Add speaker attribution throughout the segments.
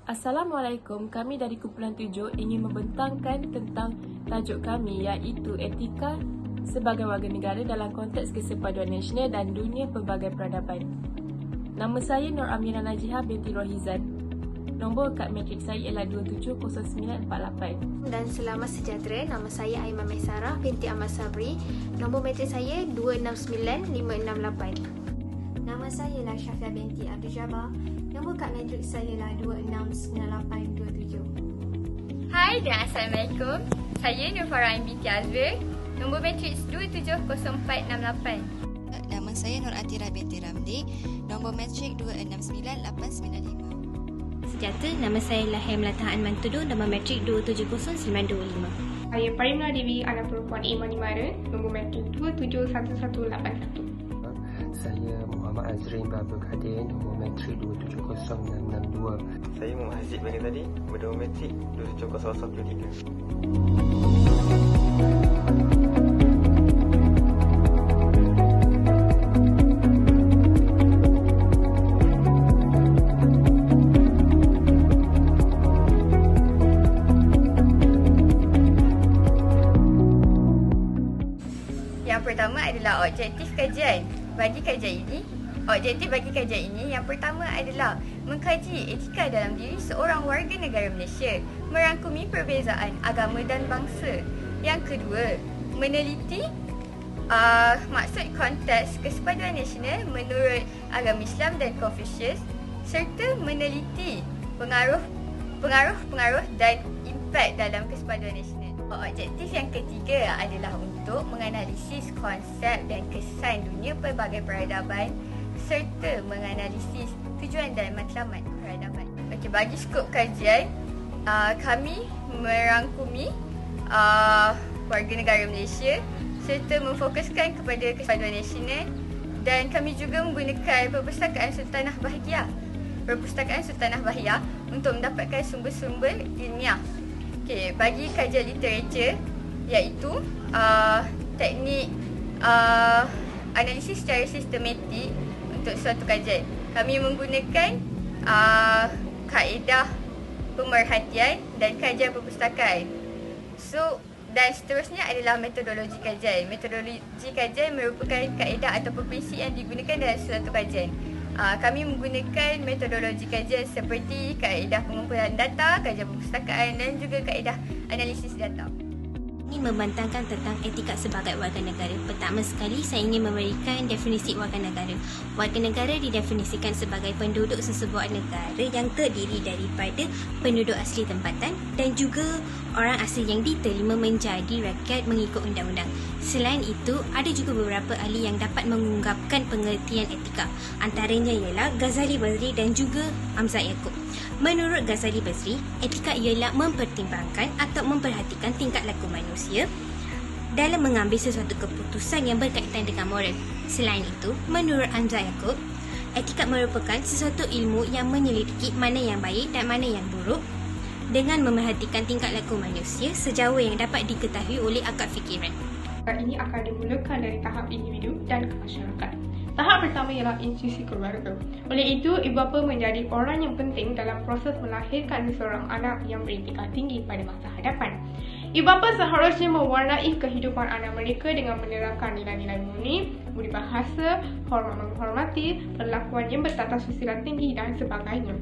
Speaker 1: Assalamualaikum, kami dari Kumpulan 7 ingin membentangkan tentang tajuk kami iaitu etika sebagai warga negara dalam konteks kesepaduan nasional dan dunia pelbagai peradaban. Nama saya Nur Amira Najihah binti Rohizan. Nombor kad matrik saya ialah 270948.
Speaker 2: Dan selamat sejahtera, nama saya Aiman Maisarah binti Ahmad Sabri. Nombor matrik saya 269568.
Speaker 3: Nama saya ialah Syafia binti Abdul Jabbar. Nombor kad matrik saya ialah 269827.
Speaker 4: Hai dan Assalamualaikum. Saya Nur Farah binti Azwir. Nombor matrik 270468.
Speaker 5: Nama saya Nur Atira binti Ramli. Nombor matrik 269895.
Speaker 6: Sejahtera, nama saya Lahir Melatahan Mantudu, nombor matrik 270925.
Speaker 7: Saya Parimna Dewi, anak perempuan Iman Imara, nombor matrik 271181.
Speaker 8: Saya Muhammad Azrin Babul Kadir, nombor matrik 270662.
Speaker 9: Saya Muhammad Haziq Bani Tadi, nombor matrik 27013.
Speaker 4: Yang pertama adalah objektif kajian. Objektif bagi kajian ini yang pertama adalah mengkaji etika dalam diri seorang warga negara Malaysia, merangkumi perbezaan agama dan bangsa. Yang kedua, meneliti maksud konteks kesepaduan nasional menurut agama Islam dan Confucius, serta meneliti pengaruh dan impak dalam kesepaduan nasional. Objektif yang ketiga adalah untuk menganalisis konsep dan kesan dunia pelbagai peradaban serta menganalisis tujuan dan matlamat peradaban. Okey, bagi skop kajian, kami merangkumi warga negara Malaysia serta memfokuskan kepada kesepaduan nasional, dan kami juga menggunakan Perpustakaan Sultanah Bahiyah untuk mendapatkan sumber-sumber ilmiah. Okey, bagi kajian literatur iaitu teknik analisis secara sistematik untuk suatu kajian. Kami menggunakan kaedah pemerhatian dan kajian perpustakaan. Dan seterusnya adalah metodologi kajian. Metodologi kajian merupakan kaedah atau prinsip yang digunakan dalam suatu kajian. Kami menggunakan metodologi kajian seperti kaedah pengumpulan data, kajian perpustakaan dan juga kaedah analisis data.
Speaker 6: Ini membantangkan tentang etika sebagai warga negara. Pertama sekali, saya ingin memberikan definisi warga negara. Warga negara didefinisikan sebagai penduduk sesebuah negara yang terdiri daripada penduduk asli tempatan dan juga orang asli yang diterima menjadi rakyat mengikut undang-undang. Selain itu, ada juga beberapa ahli yang dapat mengungkapkan pengertian etika. Antaranya ialah Ghazali Basri dan juga Hamzah Yaakob. Menurut Ghazali Basri, etika ialah mempertimbangkan atau memperhatikan tingkah laku manusia dalam mengambil sesuatu keputusan yang berkaitan dengan moral. Selain itu, menurut Hamzah Yaakob, etika merupakan sesuatu ilmu yang menyelidiki mana yang baik dan mana yang buruk dengan memerhatikan tingkah laku manusia sejauh yang dapat diketahui oleh akal fikiran.
Speaker 7: Ini akan dimulakan dari tahap individu dan ke masyarakat. Tahap pertama ialah institusi keluarga. Oleh itu, ibu bapa menjadi orang yang penting dalam proses melahirkan seorang anak yang beretika tinggi pada masa hadapan. Ibu bapa seharusnya mewarnai kehidupan anak mereka dengan menerangkan nilai-nilai murni, budi bahasa, hormat menghormati, perlakuan yang bertata susila tinggi dan sebagainya.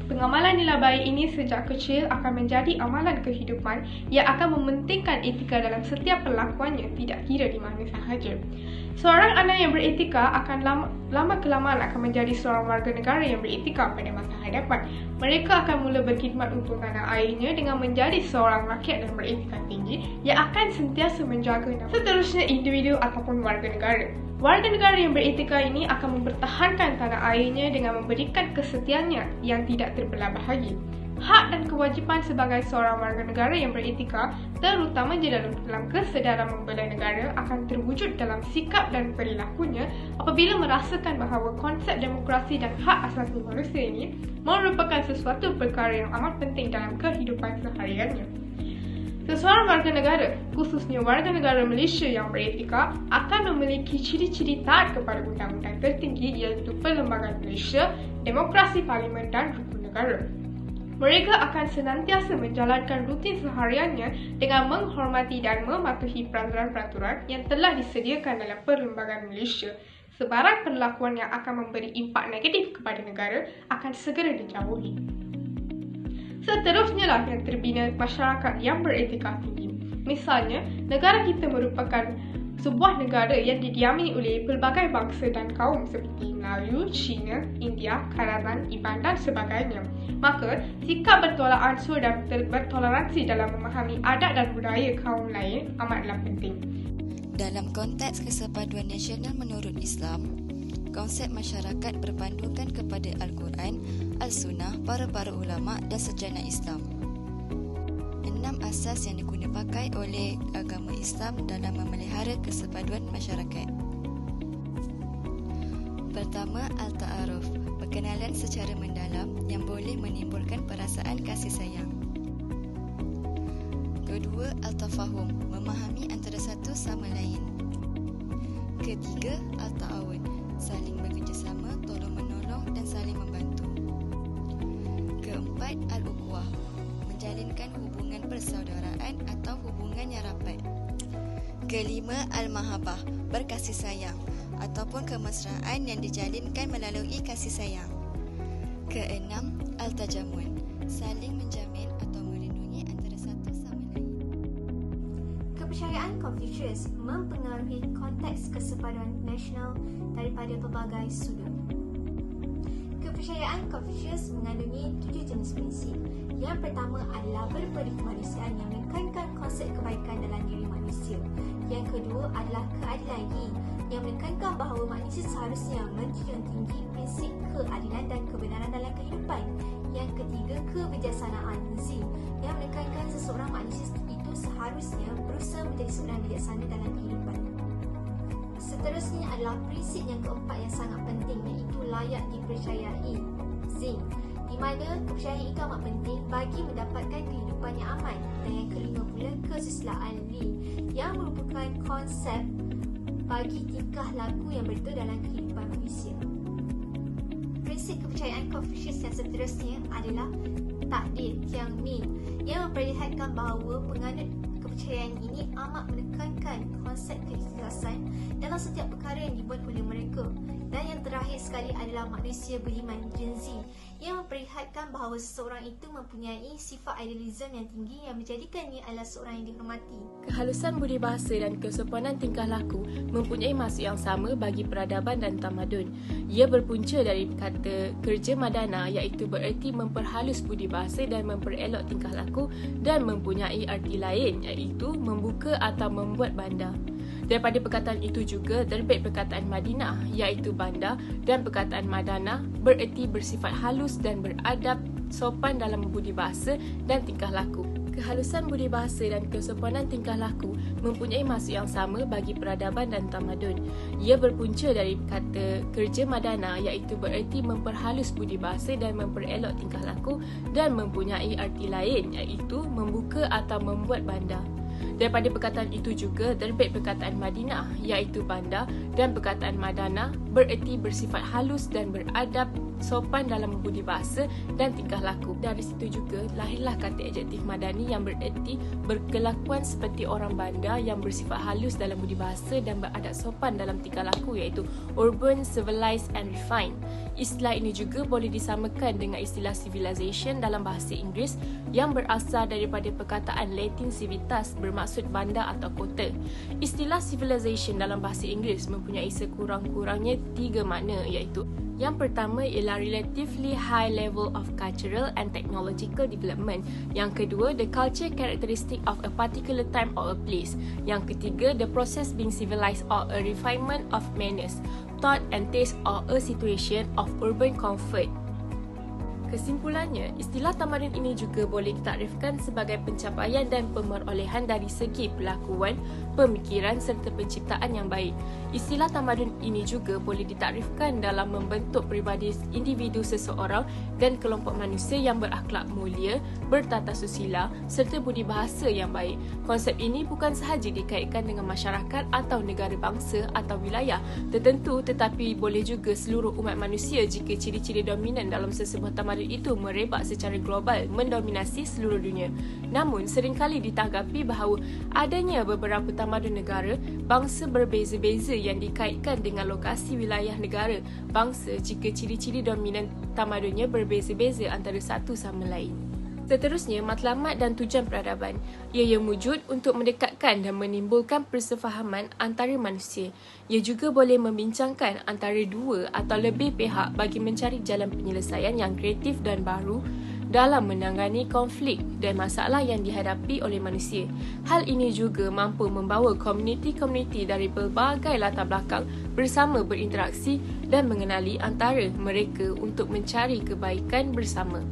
Speaker 7: Pengamalan nilai baik ini sejak kecil akan menjadi amalan kehidupan yang akan mementingkan etika dalam setiap perlakuannya, tidak kira di mana sahaja. Seorang anak yang beretika akan lama kelamaan akan menjadi seorang warga negara yang beretika pada masa hadapan. Mereka akan mula berkhidmat untuk tanah airnya dengan menjadi seorang rakyat yang beretika tinggi yang akan sentiasa menjaga nafsu. Seterusnya, individu ataupun warga negara. Warga negara yang beretika ini akan mempertahankan tanah airnya dengan memberikan kesetiaannya yang tidak terbelah bahagi. Hak dan kewajipan sebagai seorang warga negara yang beretika, terutamanya dalam kesedaran membela negara, akan terwujud dalam sikap dan perilakunya apabila merasakan bahawa konsep demokrasi dan hak asasi manusia ini merupakan sesuatu perkara yang amat penting dalam kehidupan sehariannya. Seseorang warga negara, khususnya warga negara Malaysia yang beretika, akan memiliki ciri-ciri taat kepada undang-undang tertinggi iaitu Perlembagaan Malaysia, Demokrasi Parlimen dan Hukum Negara. Mereka akan senantiasa menjalankan rutin sehariannya dengan menghormati dan mematuhi peraturan-peraturan yang telah disediakan dalam Perlembagaan Malaysia. Sebarang perlakuan yang akan memberi impak negatif kepada negara akan segera dijauhi. Seterusnya lah yang terbina masyarakat yang beretika tinggi. Misalnya, negara kita merupakan sebuah negara yang didiami oleh pelbagai bangsa dan kaum seperti Melayu, Cina, India, Karaman, Iban dan sebagainya. Maka, sikap bertolak ansur dan bertoleransi dalam memahami adat dan budaya kaum lain amatlah penting.
Speaker 5: Dalam konteks kesepaduan nasional menurut Islam, konsep masyarakat berpandukan kepada Al-Quran, Al-Sunnah, para ulama dan sejarah Islam. 6 asas yang digunakan pakai oleh agama Islam dalam memelihara kesepaduan masyarakat. Pertama, Al-Ta'aruf, perkenalan secara mendalam yang boleh menimbulkan perasaan kasih sayang. Kedua, Al-Tafahum, memahami antara satu sama lain. Ketiga, Al-Ta'awun, saling bekerjasama, tolong-menolong dan saling membantu. Keempat, Al-Ukhuwah, menjalinkan hubungan persaudaraan atau hubungan yang rapat. Kelima, Al-Mahabbah, berkasih sayang ataupun kemesraan yang dijalinkan melalui kasih sayang. Keenam, Al-Tajamun, saling menjamin atau melindungi antara satu sama lain.
Speaker 3: Kepercayaan Confucius mempengaruhi konteks kesepaduan nasional daripada pelbagai sudut. Kepercayaan Confucius mengandungi 7 jenis prinsip. Yang pertama adalah berperi kemanusiaan yang menekankan konsep kebaikan dalam diri manusia. Yang kedua adalah keadilan Yi yang menekankan bahawa manusia seharusnya menjunjung tinggi prinsip keadilan dan kebenaran dalam kehidupan. Yang ketiga, kebijaksanaan Zi yang menekankan seseorang manusia itu seharusnya berusaha menjadi seorang bijaksana dalam kehidupan. Seterusnya adalah prinsip yang keempat yang sangat penting, iaitu layak dipercayai Zi, di mana kepercayaan itu amat penting bagi mendapatkan kehidupan yang aman. Dan yang kelima pula, kesusilaan Li yang merupakan konsep bagi tingkah laku yang betul dalam kehidupan manusia. Prinsip kepercayaan Confucius yang seterusnya adalah takdir Tianmin yang memperlihatkan bahawa penganut kepercayaan ini amat menekankan konsep keikhlasan dalam setiap perkara yang dibuat oleh mereka. Dan yang terakhir sekali adalah manusia beriman Genzi yang memperlihatkan bahawa seseorang itu mempunyai sifat idealisme yang tinggi yang menjadikannya adalah seorang yang dihormati.
Speaker 1: Kehalusan budi bahasa dan kesopanan tingkah laku mempunyai maksud yang sama bagi peradaban dan tamadun. Ia berpunca dari kata kerja madana, iaitu bererti memperhalus budi bahasa dan memperelok tingkah laku, dan mempunyai arti lain iaitu membuka atau membuat bandar. Daripada perkataan itu juga terbit perkataan Madinah iaitu bandar, dan perkataan Madana bererti bersifat halus dan beradab, sopan dalam budi bahasa dan tingkah laku. Kehalusan budi bahasa dan kesopanan tingkah laku mempunyai maksud yang sama bagi peradaban dan tamadun. Ia berpunca dari kata kerja madana iaitu bererti memperhalus budi bahasa dan memperelok tingkah laku, dan mempunyai arti lain iaitu membuka atau membuat bandar. Daripada perkataan itu juga terbit perkataan Madinah iaitu bandar, dan perkataan Madana bererti bersifat halus dan beradab, sopan dalam budi bahasa dan tingkah laku. Dari situ juga lahirlah kata adjektif Madani yang bererti berkelakuan seperti orang bandar yang bersifat halus dalam budi bahasa dan beradab sopan dalam tingkah laku, iaitu urban, civilized and refined. Istilah ini juga boleh disamakan dengan istilah civilization dalam bahasa Inggeris yang berasal daripada perkataan Latin civitas bermaksud bandar atau kota. Istilah civilization dalam bahasa Inggeris mempunyai sekurang-kurangnya 3 makna, iaitu yang pertama ialah relatively high level of cultural and technological development. Yang kedua, the culture characteristic of a particular time or a place. Yang ketiga, the process being civilized or a refinement of manners, thought and taste or a situation of urban comfort. Kesimpulannya, istilah tamadun ini juga boleh ditakrifkan sebagai pencapaian dan pemerolehan dari segi pelakuan, pemikiran serta penciptaan yang baik. Istilah tamadun ini juga boleh ditakrifkan dalam membentuk pribadi individu seseorang dan kelompok manusia yang berakhlak mulia, bertata susila serta budi bahasa yang baik. Konsep ini bukan sahaja dikaitkan dengan masyarakat atau negara bangsa atau wilayah tertentu, tetapi boleh juga seluruh umat manusia jika ciri-ciri dominan dalam sesebuah tamadun itu merebak secara global mendominasi seluruh dunia. Namun, seringkali ditanggapi bahawa adanya beberapa tamadun negara bangsa berbeza-beza yang dikaitkan dengan lokasi wilayah negara bangsa jika ciri-ciri dominan tamadunnya berbeza-beza antara satu sama lain. Seterusnya, matlamat dan tujuan peradaban. Ia yang wujud untuk mendekatkan dan menimbulkan persefahaman antara manusia. Ia juga boleh membincangkan antara dua atau lebih pihak bagi mencari jalan penyelesaian yang kreatif dan baru dalam menangani konflik dan masalah yang dihadapi oleh manusia. Hal ini juga mampu membawa komuniti-komuniti dari pelbagai latar belakang bersama berinteraksi dan mengenali antara mereka untuk mencari kebaikan bersama.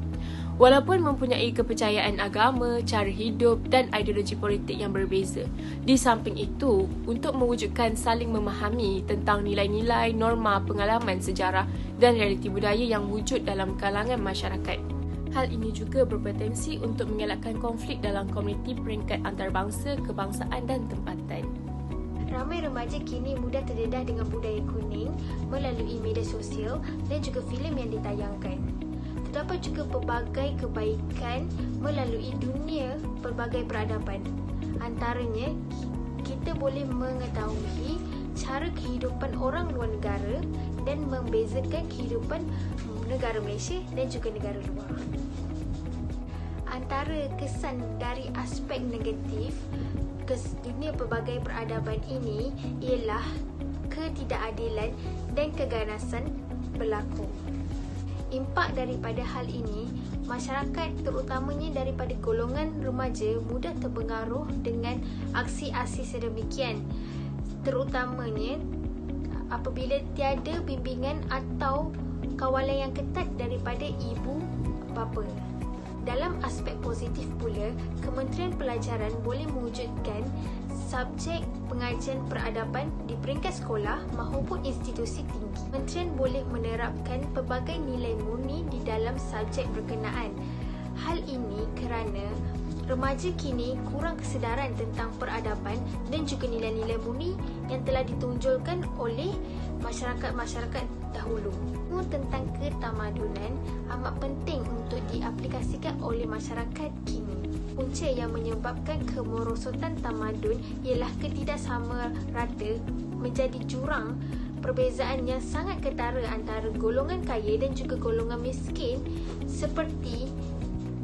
Speaker 1: Walaupun mempunyai kepercayaan agama, cara hidup dan ideologi politik yang berbeza. Di samping itu, untuk mewujudkan saling memahami tentang nilai-nilai, norma, pengalaman sejarah dan realiti budaya yang wujud dalam kalangan masyarakat. Hal ini juga berpotensi untuk mengelakkan konflik dalam komuniti peringkat antarabangsa, kebangsaan dan tempatan.
Speaker 2: Ramai remaja kini mudah terdedah dengan budaya kuning melalui media sosial dan juga filem yang ditayangkan. Terdapat juga pelbagai kebaikan melalui dunia pelbagai peradaban. Antaranya, kita boleh mengetahui cara kehidupan orang luar negara dan membezakan kehidupan negara Malaysia dan juga negara luar. Antara kesan dari aspek negatif ke dunia pelbagai peradaban ini ialah ketidakadilan dan keganasan berlaku. Impak daripada hal ini, masyarakat terutamanya daripada golongan remaja mudah terpengaruh dengan aksi-aksi sedemikian, terutamanya apabila tiada bimbingan atau kawalan yang ketat daripada ibu bapa. Dalam aspek positif pula, Kementerian Pelajaran boleh mewujudkan subjek pengajian peradaban di peringkat sekolah maupun institusi tinggi. Kementerian boleh menerapkan pelbagai nilai murni di dalam subjek berkenaan. Hal ini kerana remaja kini kurang kesedaran tentang peradaban dan juga nilai-nilai murni yang telah ditonjolkan oleh masyarakat-masyarakat dahulu. Ilmu tentang ketamadunan amat penting untuk diaplikasikan oleh masyarakat kini. Punca yang menyebabkan kemerosotan tamadun ialah ketidaksamarata menjadi jurang perbezaan yang sangat ketara antara golongan kaya dan juga golongan miskin, seperti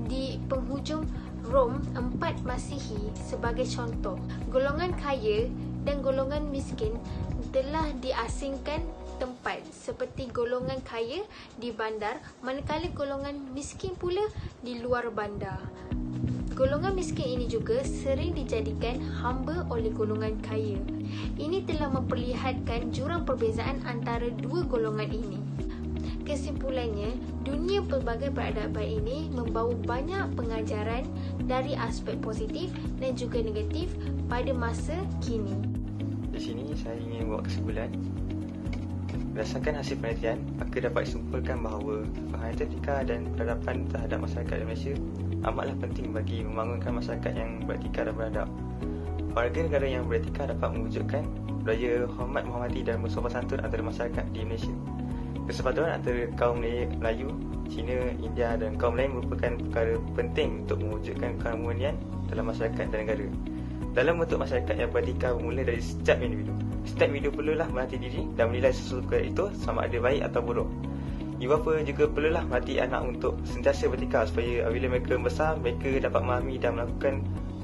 Speaker 2: di penghujung Rom 4 Masihi sebagai contoh. Golongan kaya dan golongan miskin telah diasingkan tempat, seperti golongan kaya di bandar manakala golongan miskin pula di luar bandar. Golongan miskin ini juga sering dijadikan hamba oleh golongan kaya. Ini telah memperlihatkan jurang perbezaan antara dua golongan ini. Kesimpulannya, dunia pelbagai peradaban ini membawa banyak pengajaran dari aspek positif dan juga negatif pada masa kini.
Speaker 9: Di sini saya ingin buat kesimpulan. Berdasarkan hasil penelitian, maka dapat disimpulkan bahawa pemahaman etika dan peradaban terhadap masyarakat Malaysia amatlah penting bagi membangunkan masyarakat yang beretika dan beradab. Warga negara yang beretika dapat mewujudkan budaya hormat menghormati dan bersopan santun antara masyarakat di Malaysia. Persepatuan antara kaum Melayu, Cina, India dan kaum lain merupakan perkara penting untuk mewujudkan keharmonian dalam masyarakat dan negara. Dalam bentuk masyarakat yang beretika bermula dari setiap individu. Setiap individu perlulah melatih diri dan menilai sesuatu perkara itu sama ada baik atau buruk. Ibu bapa juga perlulah melatih anak untuk sentiasa beretika supaya apabila mereka besar, mereka dapat memahami dan melakukan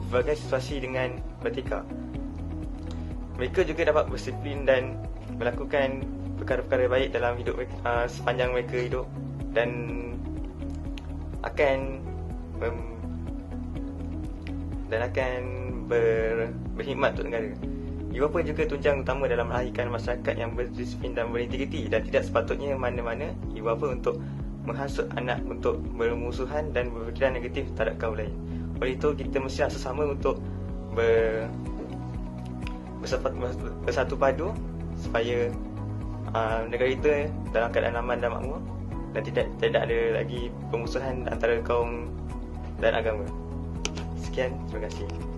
Speaker 9: berbagai situasi dengan beretika. Mereka juga dapat berdisiplin dan melakukan perkara-perkara baik dalam hidup mereka, sepanjang mereka hidup, dan akan berkhidmat untuk negara. Ibu bapa juga tunjang utama dalam melahirkan masyarakat yang berdisiplin dan berintegriti, dan tidak sepatutnya mana-mana ibu bapa untuk menghasut anak untuk bermusuhan dan berfikiran negatif terhadap kaum lain. Oleh itu, kita mesti sesama untuk bersatu padu supaya negara kita dalam keadaan aman dan makmur dan tidak ada lagi permusuhan antara kaum dan agama. Sekian, terima kasih.